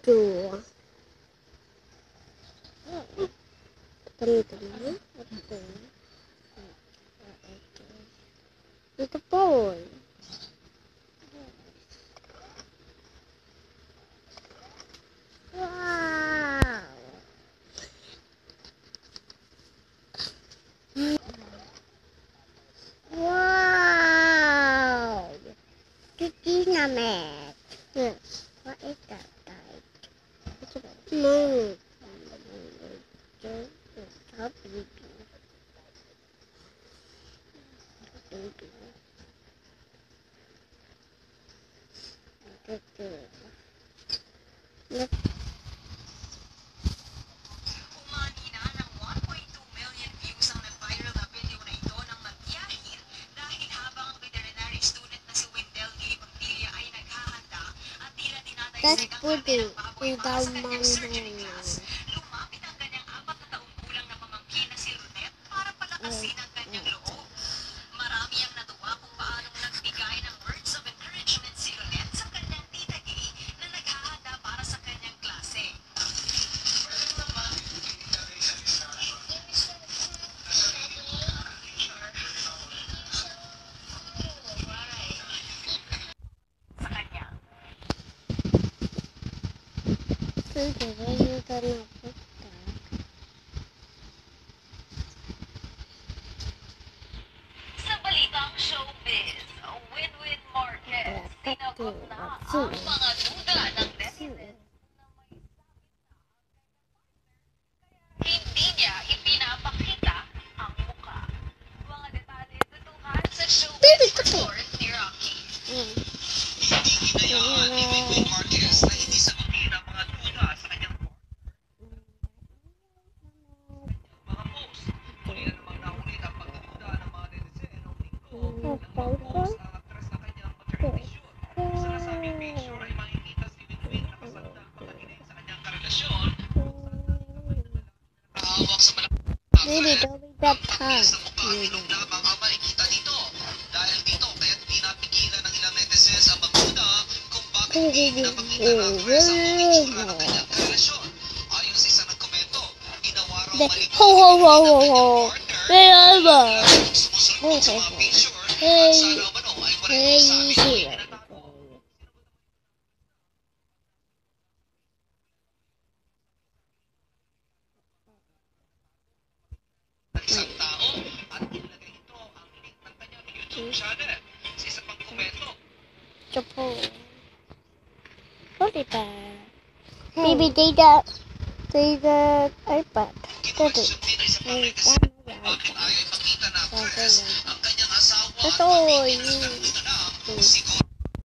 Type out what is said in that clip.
Ito. Ito po. Wow. Wow. Cookie naman. What is that type? It's a moon. Umani na ng 1.2 million views ang nag-viral na video na ito ng magbiyahin dahil habang ang veterinary student na si Wendell Lee Pampilla ay naghahanda at tila That's dinadagdag ang pudding. karne ng baboy para sa kanyang surgery class, lumapit ang kanyang 4 na taong gulang na pamangkin na si Lunette para palakasin ang kanyang loob. Marami ang natuwa kung paanong nagbigay ng words of encouragement si Lunette sa kanyang tita Gay na naghahanda para sa kanyang klase. Sa kanya. Sa balitang showbiz, Winwin Marquez, sinagot na ang mga duda ng netizens na may hindi niya ipinapakita ang mukha. Mga detalye tutuhan sa showbiz report ni Rocky. Hindi hinayaan ni Winwin Marquez na hindi sagutin ang mga duda sa kanyang mga post. Muli na namang nakulit ang pagdududa ng mga netizen noong linggo nang mag-post ang aktres na kanyang pagkakabisyon. Sa nasabing picture ay makikita si Winwin nakasanda ang pagkakinig sa kanyang karelasyon nakahawak sa malaking Maybe don't be that time. sa mukha at ilong lamang ang makikita dito. Dahil dito, kaya't di napigilan ng ilang netizens ang magduda kung bakit di pinapakita ng aktres ang buong itsura ng kanyang karelasyon. Ayon sa isang nagkomento, ginawa raw mali Ho ho ho ho ho. Hey, sumusunod sa mga picture at Hey. sana umano ay walang Hey, sabi ng here. itinatago. Ng isang tao at inilagay ito ang link ng kanyang YouTube channel. Sa isa pang komento, Chapo. What is that? Baby, take that. Take the iPad. kinwestiyon din ng isa pang netizen kung bakit ayaw ipakita ng actress ang kanyang asawa That's at all. pamilya ng nagduda na siguro